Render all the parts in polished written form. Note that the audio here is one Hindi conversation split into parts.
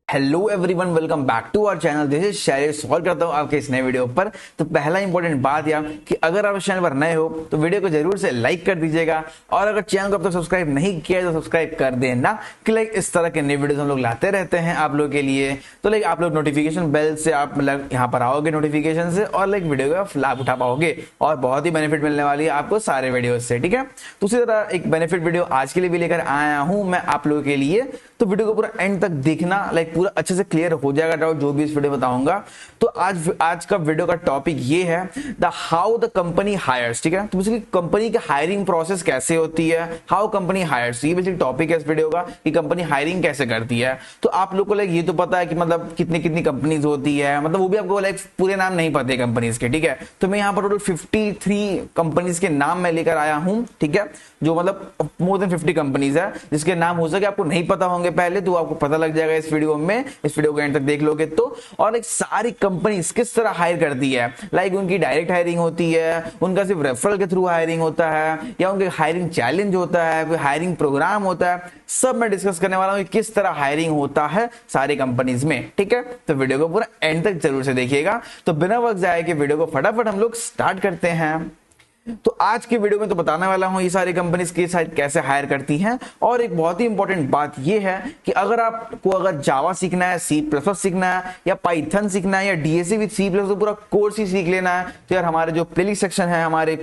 Hello everyone, welcome back to our channel. This is Shailesh. स्वागत करता हूं आपके इस नए वीडियो पर। तो पहला इंपॉर्टेंट बात यह कि अगर आप इस चैनल पर नए हो तो वीडियो को जरूर से लाइक कर दीजिएगा, और अगर चैनल को अब तक सब्सक्राइब नहीं किया है तो सब्सक्राइब कर देना कि लाइक इस तरह के नए वीडियोस हम लोग लाते रहते हैं आप लोग के लिए। तो लाइक आप लोग नोटिफिकेशन बेल से आप मतलब यहाँ पर आओगे नोटिफिकेशन से, और लाइक वीडियो का लाभ उठा पाओगे और बहुत ही बेनिफिट मिलने वाली है आपको सारे वीडियो से। ठीक है, तो उसी तरह एक बेनिफिट वीडियो आज के लिए भी लेकर आया हूं मैं आप लोगों के लिए। तो वीडियो को पूरा एंड तक देखना, लाइक पूरा अच्छे से क्लियर हो जाएगा डाउट जो भी इस वीडियो बताऊंगा। तो आज का वीडियो का टॉपिक ये है the how the company hires. ठीक है, तो बेसिकली कंपनी की हायरिंग प्रोसेस कैसे होती है, हाउ कंपनी हायर्स, ये बेसिक टॉपिक है इस वीडियो का कि कंपनी हायरिंग कैसे करती है। तो आप लोग को लाइक ये तो पता है कि मतलब कितनी कितनी कंपनीज होती है, मतलब वो भी आपको लाइक पूरे नाम नहीं पते कंपनीज के। ठीक है, तो मैं यहाँ पर टोटल 53 कंपनीज के नाम मैं लेकर आया हूँ। ठीक है, जो मतलब मोर देन 50 कंपनीज है जिसके नाम हो सके आपको नहीं पता होंगे पहले, तो आपको पता लग जाएगा इस वीडियो में। इस वीडियो को एंड तक देख लोगे तो। और एक सारी कंपनीज किस तरह हायर करती है, लाइक उनकी डायरेक्ट हायरिंग होती है, उनका सिर्फ रेफरल के थ्रू हायरिंग होता है, या उनके हायरिंग चैलेंज होता है, कोई हायरिंग प्रोग्राम होता है, सब मैं डिस्कस करने वाला हूं किस तरह हायरिंग होता है सारी कंपनीज में। ठीक है, तो वीडियो को पूरा एंड तक जरूर से देखिएगा। तो बिना वक्त जाए कि वीडियो को फटाफट हम लोग स्टार्ट करते हैं। तो आज की वीडियो में तो बताने वाला हूं ये सारी कंपनीज की साइड कैसे हायर करती हैं। और एक बहुत ही इंपॉर्टेंट बात ये है कि अगर आपको अगर जावा सीखना है, सी प्लस प्लस सीखना है, या पाइथन सीखना है, या डीएससी विद सी प्लस, तो पूरा कोर्स ही सीख लेना है, तो यार हमारे जो प्लेलिस्ट सेक्शन है हमारे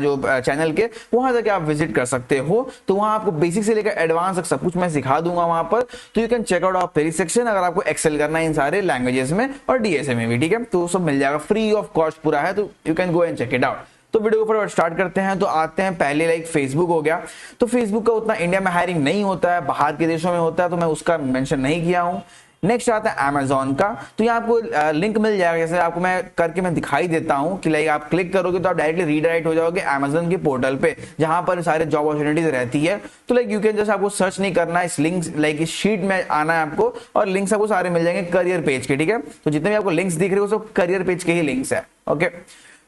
जो चैनल के, वहां जाके आप विजिट कर सकते हो। तो वहां आपको बेसिक से लेकर एडवांस तक सब कुछ मैं सिखा दूंगा वहां पर। तो you can check out our playlist section अगर आपको एक्सेल करना है इन सारे लैंग्वेजेस में और डीएसए में भी। ठीक है, तो सब मिल जाएगा, फ्री ऑफ कॉस्ट पूरा है, तो you can go and check it out. तो वीडियो को स्टार्ट करते हैं। तो आते हैं पहले लाइक फेसबुक हो गया। तो फेसबुक का उतना इंडिया में हायरिंग नहीं होता है, बाहर के देशों में होता है, तो मैं उसका मेंशन नहीं किया हूं। नेक्स्ट आता है अमेजॉन का। तो यहाँ आपको लिंक मिल जाएगा, जैसे आपको मैं दिखाई देता हूँ कि लाइक आप क्लिक करोगे तो आप डायरेक्टली रीडायरेक्ट हो जाओगे अमेजॉन के पोर्टल पे, जहां पर सारे जॉब अपॉर्चुनिटीज रहती है। तो लाइक यू कैन जस्ट आपको सर्च नहीं करना है, इस लिंक लाइक इस शीट में आना है आपको, और लिंक्स आपको सारे मिल जाएंगे करियर पेज के। ठीक है, तो जितने भी आपको लिंक्स दिख रहे हो सब करियर पेज के ही लिंक्स है। ओके,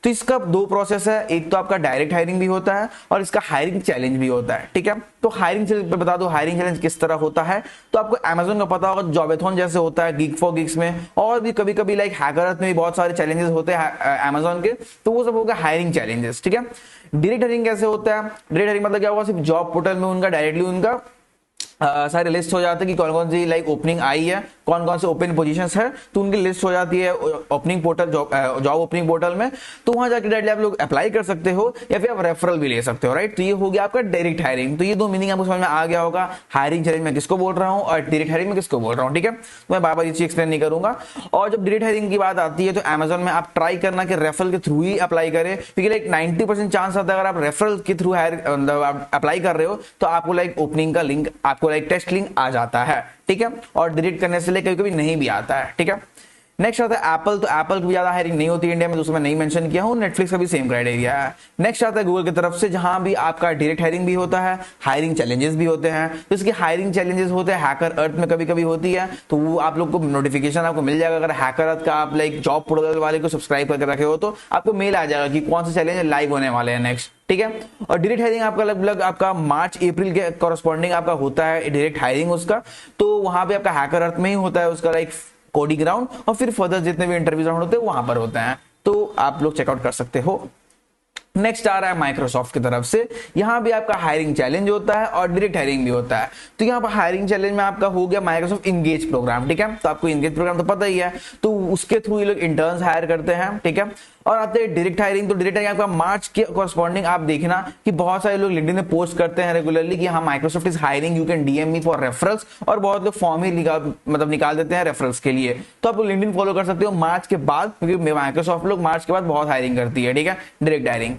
तो इसका दो प्रोसेस है, एक तो आपका डायरेक्ट हायरिंग भी होता है और इसका हायरिंग चैलेंज भी होता है। ठीक है, तो हायरिंग चैलेंज पे बता दो हायरिंग चैलेंज किस तरह होता है। तो आपको अमेजॉन का पता होगा, जॉबेथॉन जैसे होता है गिग फॉर गिग्स में, और भी कभी कभी लाइक हैकरथ में भी बहुत सारे चैलेंजेस होते हैं अमेजॉन के, तो वो सब होगा हायरिंग चैलेंजेस। ठीक है, डायरेक्ट हायरिंग कैसे होता है, डायरेक्ट हायरिंग मतलब क्या होगा, सिर्फ जॉब पोर्टल में उनका डायरेक्टली उनका सारे लिस्ट हो जाते हैं कि कौन कौन सी लाइक ओपनिंग आई है, कौन कौन से ओपन पोजीशंस है, तो उनकी लिस्ट हो जाती है opening portal job opening portal में। तो वहां जाकर डायरेक्टली आप लोग अप्लाई कर सकते हो, या फिर आप रेफरल भी ले सकते हो। राइट, तो ये हो गया आपका डायरेक्ट हायरिंग। तो ये दो मीनिंग आपको समझ में आ गया होगा, हायरिंग चैलेंज में किसको बोल रहा हूँ और डायरेक्ट हायरिंग में किसको बोल रहा हूँ। ठीक है, तो मैं बार बार ये चीज एक्सप्लेन नहीं करूंगा। और जब डायरेक्ट हायरिंग की बात आती है तो अमेजॉन में आप ट्राई करना कि रेफरल के थ्रू ही अप्लाई करें, क्योंकि लाइक 90% चांस आता है अगर आप रेफरल के थ्रू अप्लाई कर रहे हो तो आपको लाइक ओपनिंग का लिंक, आपको लाइक टेस्ट लिंक आ जाता है। ठीक है, और डिलीट करने से लेकर कभी नहीं भी आता है। ठीक है, नेक्स्ट आता है एप्पल। तो एप्पल की ज्यादा हायरिंग नहीं होती इंडिया में, तो उसमें नहीं मेंशन किया हूं। नेटफ्लिक्स का भी सेम क्राइटेरिया है। नेक्स्ट आता है गूगल की तरफ से, जहां भी आपका डायरेक्ट हायरिंग भी होता है, हायरिंग चैलेंजेस भी होते हैं। तो इसके हायरिंग चैलेंजेस होते हैं हैकर अर्थ में कभी कभी होती है, तो वो आप लोग को नोटिफिकेशन आपको मिल जाएगा। अगर हैकर अर्थ का आप लाइक जॉब पोर्टल वाले को सब्सक्राइब करके रखे हो तो आपको मेल आ जाएगा कि कौन से चैलेंज लाइव होने वाले हैं नेक्स्ट। ठीक है, और डायरेक्ट हायरिंग आपका लगभग आपका मार्च अप्रैल के कॉरस्पॉन्डिंग आपका होता है डायरेक्ट हायरिंग उसका। तो वहां पे आपका हैकर अर्थ में ही होता है उसका लाइक कोडिंग राउंड, और फिर फर्दर जितने भी इंटरव्यू राउंड होते हैं वहां पर होते हैं, तो आप लोग चेकआउट कर सकते हो। नेक्स्ट आ रहा है माइक्रोसॉफ्ट की तरफ से। यहां भी आपका हायरिंग चैलेंज होता है और डायरेक्ट हायरिंग भी होता है। तो यहां पर हायरिंग चैलेंज में आपका हो गया माइक्रोसॉफ्ट इंगेज प्रोग्राम। ठीक है, तो आपको इंगेज प्रोग्राम तो पता ही है, तो उसके थ्रू ये लोग इंटर्न्स हायर करते हैं। ठीक है, और आते हैं डायरेक्ट हायरिंग। तो डायरेक्ट हायरिंग आपका मार्च के कॉरस्पॉन्डिंग आप देखना कि बहुत सारे लोग लिंक्डइन में पोस्ट करते हैं रेगुलरली कि हाँ Microsoft is hiring, you can DM me for referrals, और बहुत लोग फॉर्म ही निकाल देते हैं रेफरल्स के लिए। तो आप लिंक्डइन फॉलो कर सकते हो मार्च के बाद, क्योंकि माइक्रोसॉफ्ट लोग मार्च के बाद बहुत हायरिंग करती है। ठीक है, डायरेक्ट हायरिंग।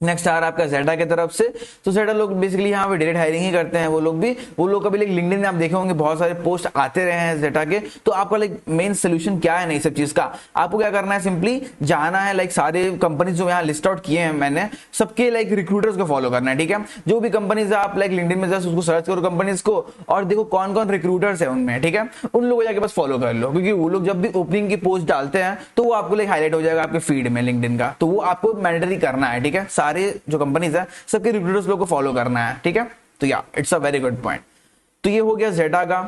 नेक्स्ट आ रहा है आपका जेडा की तरफ से। तो जेडा लोग बेसिकली यहाँ पे डायरेक्ट हायरिंग ही करते हैं। वो लोग कभी लिंक्डइन में आप देखे होंगे बहुत सारे पोस्ट आते रहे हैं जेडा के। तो आपका लाइक मेन सोल्यूशन क्या है नहीं सब चीज का, आपको क्या करना है, सिंपली जाना है लाइक सारे कंपनीज जो यहाँ लिस्ट आउट किए हैं मैंने, सबके लाइक रिक्रूटर्स को फॉलो करना है। ठीक है, जो भी कंपनीज आप लाइक लिंक्डइन में जस्ट उसको सर्च करो कंपनीज को, और देखो कौन कौन रिक्रूटर्स है उनमें। ठीक है, उन लोगों को जाके बस फॉलो कर लो, क्योंकि वो लोग जब भी ओपनिंग की पोस्ट डालते हैं तो वो आपको लाइक हाईलाइट हो जाएगा आपके फीड में लिंक्डइन का। तो वो आपको मैंडेटरी करना है। ठीक है, सारे जो कंपनीज है सबके रिक्रूटर्स लोग को फॉलो करना है। ठीक है, तो या it's a very good point. तो ये हो गया जेटा का।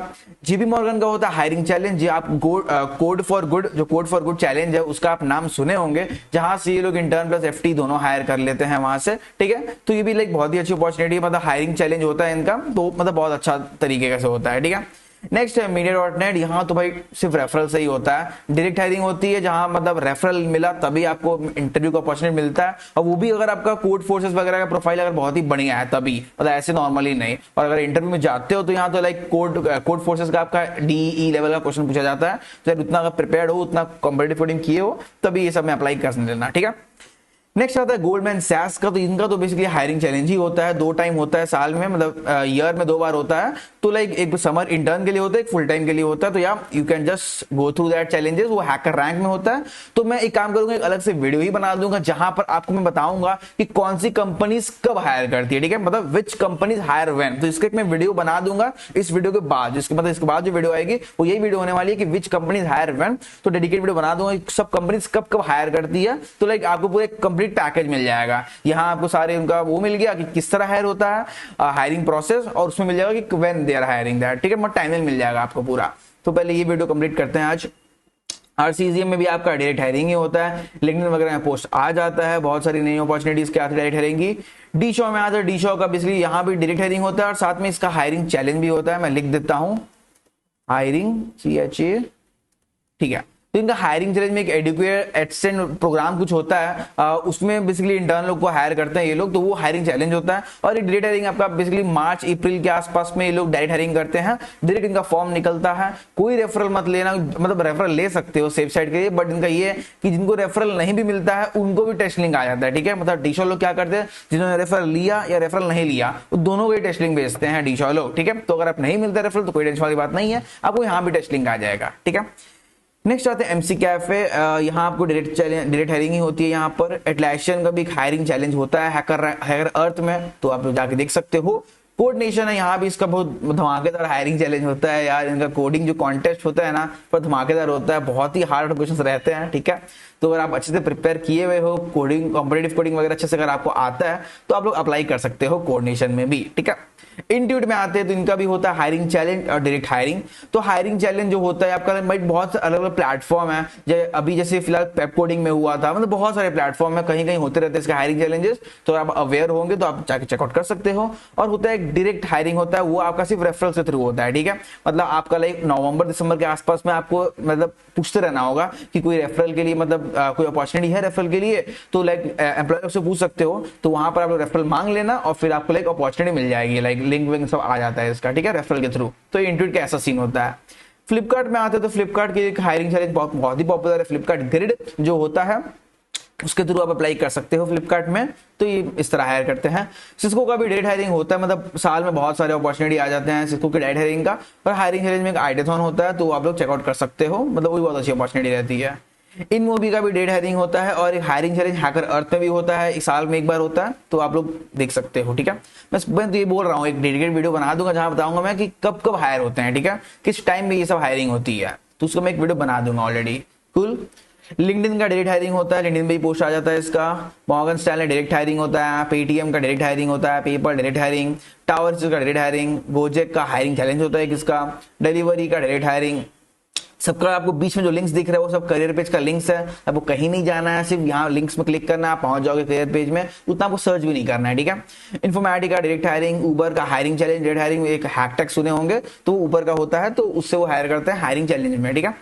जेपी मॉर्गन का होता है हायरिंग चैलेंज। ये आप कोड फॉर गुड, जो कोड फॉर गुड चैलेंज है उसका आप नाम सुने होंगे, जहां से ये लोग इंटर्न प्लस एफटी दोनों हायर कर लेते हैं वहां से, ठीक है। तो ये भी लाइक बहुत ही अच्छी अपॉर्चुनिटी, मतलब हायरिंग चैलेंज होता है इनका, तो मतलब बहुत अच्छा तरीके से होता है, ठीक है। नेक्स्ट है मीडिया.नेट। यहाँ तो भाई सिर्फ रेफरल से ही होता है, डायरेक्ट हायरिंग होती है, जहां मतलब रेफरल मिला तभी आपको इंटरव्यू का अपॉर्चुनिटी मिलता है, और वो भी अगर आपका कोड फोर्सेस वगैरह का प्रोफाइल अगर बहुत ही बढ़िया है तभी, मतलब ऐसे नॉर्मली नहीं। और अगर इंटरव्यू में जाते हो तो यहाँ तो लाइक कोड फोर्सेस का आपका DE लेवल का क्वेश्चन पूछा जाता है, तो उतना अगर प्रिपेयर्ड हो, उतना कॉम्पिटिटिव कोडिंग किए हो, तभी ये सब में अप्लाई कर लेना, ठीक है। नेक्स्ट आता है गोल्डमैन सैक्स का। तो इनका तो बेसिकली हायरिंग चैलेंज ही होता है, 2 टाइम होता है साल में, मतलब ईयर में 2 बार होता है। तो लाइक एक समर इंटर्न के लिए होता है, एक फुल टाइम के लिए होता है। तो या you can just go through that challenges. वो हैकर रैंक में होता है। तो मैं एक काम करूंगा, एक अलग से वीडियो ही बना दूंगा जहां पर आपको मैं बताऊंगा कि कौन सी कंपनीज कब हायर करती है, ठीक है, मतलब विच कंपनीज हायर व्हेन। तो इसके मैं वीडियो बना दूंगा इस वीडियो के बाद, इसके मतलब इसके बाद जो वीडियो आएगी वो यही वीडियो होने वाली है कि विच कंपनीज हायर व्हेन। तो डेडिकेटेड वीडियो बना दूंगा सब कंपनीज कब कब हायर करती है। तो लाइक आपको पूरे कंप्लीट पैकेज मिल जाएगा। यहाँ आपको सारे उनका वो मिल गया कि किस तरह हायर होता है, हायरिंग प्रोसेस, और उसमें मिल जाएगा कि when they are hiring that, ठीक है, मतलब टाइमलाइन मिल जाएगा आपको पूरा। तो पहले ये वीडियो कंप्लीट करते हैं आज। RCGM में भी आपका डायरेक्ट हायरिंग ही होता है, लिंक्डइन वगैरह में पोस्ट आ जाता है, बहुत सारी नई अपॉर्चुनिटीज के आते डायरेक्ट हायरिंग की। डी शो में आता है, डी शो का बेसिकली यहाँ भी डायरेक्ट हायरिंग होता है, और साथ में इसका हायरिंग चैलेंज भी होता है। मैं लिख देता हूँ हायरिंग CHA, ठीक है। तो इनका हायरिंग चैलेंज में एक एडुकेट एडसेंट प्रोग्राम कुछ होता है, उसमें बेसिकली इंटर्न लोग को हायर करते हैं ये लोग, तो वो हायरिंग चैलेंज होता है। और ये डायरेक्ट हायरिंग आपका बेसिकली मार्च अप्रैल के आसपास में ये लोग डायरेक्ट हायरिंग करते हैं, डायरेक्ट इनका फॉर्म निकलता है। कोई रेफरल मत लेना, मतलब रेफरल ले सकते हो सेफ साइड के लिए, बट इनका ये है कि जिनको रेफरल नहीं भी मिलता है उनको भी टेस्ट लिंक आ जाता है, ठीक है। मतलब डीशो लोग क्या करते हैं, जिन्होंने रेफरल लिया या रेफरल नहीं लिया, वो दोनों को टेस्ट लिंक भेजते हैं डीशो लोग, ठीक है। तो अगर आप नहीं मिलता रेफरल तो कोई टेंशन वाली बात नहीं है, आपको यहाँ भी टेस्ट लिंक आ जाएगा, ठीक है। नेक्स्ट आते हैं MC कैफे। यहाँ आपको डायरेक्ट हायरिंग ही होती है। यहाँ पर एटलैसियन का भी एक हायरिंग चैलेंज होता है हैकर अर्थ में, तो आप जाके देख सकते हो। कोड नेशन है, यहाँ भी इसका बहुत धमाकेदार हायरिंग चैलेंज होता है यार। इनका कोडिंग जो कॉन्टेस्ट होता है ना, पर धमाकेदार होता है, बहुत ही हार्ड क्वेश्चंस रहते हैं, ठीक है। तो अगर आप अच्छे से प्रिपेयर किए हुए हो, कोडिंग कॉम्पिटिटिव कोडिंग वगैरह अच्छे से अगर आपको आता है, तो आप लोग अप्लाई कर सकते हो कोड नेशन में भी, ठीक है। इंट्यूट में आते हैं तो इनका भी होता है हायरिंग चैलेंज और डायरेक्ट हायरिंग। तो हायरिंग चैलेंज जो होता है आपका बहुत अलग अलग प्लेटफॉर्म है, अभी जैसे फिलहाल पेप कोडिंग में हुआ था, मतलब बहुत सारे प्लेटफॉर्म है, कहीं कहीं होते रहते हैं इसके हायरिंग चैलेंजेस। तो आप अवेयर होंगे तो आप जाके चेकआउट कर सकते हो। और होता है एक डायरेक्ट हायरिंग होता है, वो आपका सिर्फ रेफरल से थ्रू होता है, ठीक है। मतलब आपका लाइक नवंबर दिसंबर के आसपास में आपको मतलब पूछते रहना होगा कि कोई रेफरल के लिए, मतलब कोई अपॉर्चुनिटी है रेफरल के लिए, तो लाइक एम्प्लॉयर से पूछ सकते हो। तो वहां पर आप रेफरल मांग लेना और फिर आपको लाइक अपॉर्चुनिटी मिल जाएगी, लाइक लिंक विंक सब आ जाता है इसका, ठीक है, रेफरल के थ्रू। तो इंट्यूट का ऐसा सीन होता है। फ्लिपकार्ट में आते हैं तो फ्लिपकार्ट की एक हायरिंग चैलेंज बहुत ही पॉपुलर है, फ्लिपकार्ट ग्रिड जो होता है, उसके थ्रू आप अप्लाई कर सकते हो फ्लिपकार्ट में। तो ये इस तरह हायर करते हैं। सिस्को का भी डायरेक्ट हायरिंग होता है, मतलब साल में बहुत सारे अपॉर्चुनिटी आ जाते हैं सिस्को के डायरेक्ट हायरिंग का। और हायरिंग चैलेंज में एक आइडियाथॉन होता है, तो आप लोग चेकआउट कर सकते हो, मतलब वो भी बहुत अच्छी अपॉर्चुनिटी रहती है। इन मूवी का भी डायरेक्ट हायरिंग होता है, और एक हायरिंग चैलेंज हैकर अर्थ में भी होता है, एक साल में एक बार होता है, तो आप लोग देख सकते हो, ठीक है। मैं तो ये बोल रहा हूँ, एक डेडिकेटेड वीडियो बना दूंगा जहां बताऊंगा मैं कि कब कब हायर होते हैं, ठीक है, किस टाइम में ये सब हायरिंग होती है, तो उसको मैं एक वीडियो बना दूंगा ऑलरेडी। कूल। लिंक्डइन का डायरेक्ट हायरिंग होता है, लिंक्डइन पे ही पोस्ट आ जाता है इसका। मॉर्गन स्टैनले डायरेक्ट हायरिंग होता है, पेटीएम का डायरेक्ट हायरिंग होता है, पेपर डायरेक्ट हायरिंग, टावर्स का डायरेक्ट हायरिंग, गोजेक का हायरिंग चैलेंज होता है किसका, डिलीवरी का डायरेक्ट हायरिंग। सबका आपको बीच में जो लिंक्स दिख रहा है वो सब करियर पेज का लिंक्स है, आपको कहीं नहीं जाना है, सिर्फ यहाँ लिंक्स में क्लिक करना है, आप पहुंच जाओगे करियर पेज में, उतना आपको सर्च भी नहीं करना है, ठीक है। इन्फॉर्मेटिका डायरेक्ट हायरिंग, उबर का हायरिंग चैलेंज डायरेक्ट हायरिंग, एक हैकटैक सुने होंगे, तो ऊपर का होता है, तो उससे वो हायर करते हैं हायरिंग चैलेंज में, ठीक है।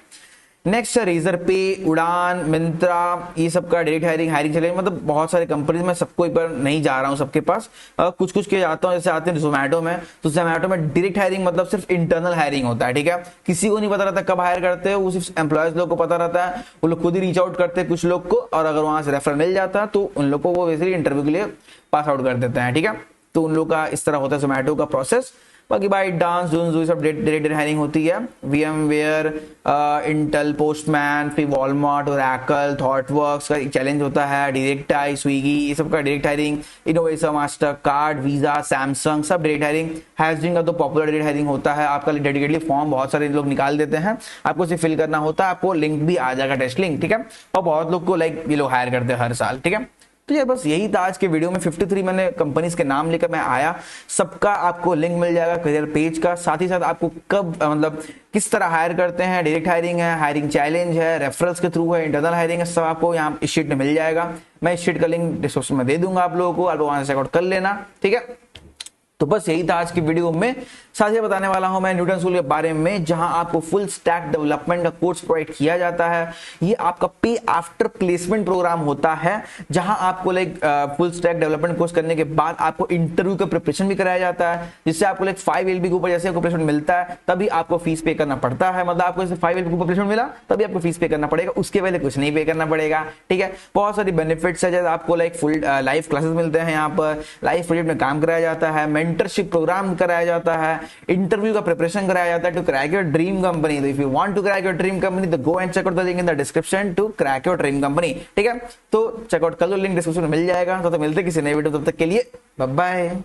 नेक्स्ट रेजर पे, उड़ान, मिंत्रा, ये सब का डायरेक्ट हायरिंग चैलेंज, मतलब बहुत सारे कंपनीज में, सबको एक बार नहीं जा रहा हूँ सबके पास, कुछ कुछ के जाता हूँ। जैसे आते हैं जोमेटो में, तो जोमेटो में डायरेक्ट हायरिंग मतलब सिर्फ इंटरनल हायरिंग होता है, ठीक है। किसी को नहीं पता रहता कब हायर करते हैं, वो सिर्फ एम्प्लॉयज लोग को पता रहता है, वो लोग खुद ही रीच आउट करते हैं कुछ लोग को, और अगर वहां से रेफरल मिल जाता है तो उन लोग को वो बेसिकली इंटरव्यू के लिए पास आउट कर देते हैं, ठीक है। तो उन लोग का इस तरह होता है जोमेटो का प्रोसेस। बाकी बाइट डांस जो सब डायरेक्ट हायरिंग होती है। VMware, इंटेल, पोस्टमैन, फिर वॉलमार्ट, ओरेकल, थॉटवर्क्स का चैलेंज होता है, डायरेक्टाई, स्विगी, ये सब का direct hiring. Innovation, master card, visa, Samsung, सब डायरेक्ट हायरिंग। हैजरिंग का तो पॉपुलर डायरेक्ट हायरिंग होता है, आपका डेडिकेटली फॉर्म बहुत सारे लोग निकाल देते हैं, आपको सिर्फ फिल करना होता है, आपको लिंक भी आ जाएगा, टेस्ट लिंक, ठीक है। और बहुत लोग को लाइक ये लोग हायर करते हैं हर साल, ठीक है। तो यार बस यही था आज के वीडियो में। 53 मैंने कंपनीज के नाम लेकर मैं आया, सबका आपको लिंक मिल जाएगा करियर पेज का। साथ ही साथ आपको कब मतलब किस तरह हायर करते हैं, डायरेक्ट हायरिंग है, हायरिंग चैलेंज है, रेफरल्स के थ्रू है, इंटरनल हायरिंग है, सब आपको यहाँ इस शीट में मिल जाएगा। मैं इस शीट का लिंक डिस्क्रिप्शन में दे दूंगा आप लोगों को, आप लोग वहां से चेकआउट कर लेना, ठीक है। तो बस यही था आज की वीडियो में। साथ ही बताने वाला हूं मैं न्यूटन स्कूल के बारे में, जहां आपको फुल स्टैक डेवलपमेंट का कोर्स प्रोवाइड किया जाता है। ये आपका पे आफ्टर प्लेसमेंट प्रोग्राम होता है, जहां आपको like full stack development course करने के बाद आपको इंटरव्यू का प्रिपरेशन भी कराया जाता है, जिससे आपको लाइक 5 LP के ऊपर जैसे आपको प्लेसमेंट मिलता है तभी आपको फीस पे करना पड़ता है। मतलब आपको जैसे 5 LP के ऊपर प्लेसमेंट मिला तभी आपको फीस पे करना पड़ेगा, उसके पहले कुछ नहीं पे करना पड़ेगा, ठीक है। बहुत सारी बेनिफिट्स है, जैसे आपको लाइक फुल लाइव क्लासेस मिलते हैं, यहाँ पर लाइव प्रोजेक्ट में काम कराया जाता है, मेंटरशिप प्रोग्राम कराया जाता है, इंटरव्यू का प्रिपरेशन कराया जाता है to crack your dream company. तो if you want to crack your dream company तो go and check out the link in the description to crack your dream company, ठीक है। तो चेकआउट कर लो, लिंक डिस्क्रिप्शन में मिल जाएगा। तो मिलते किसी नए वीडियो, तब तक के लिए बाय बाय।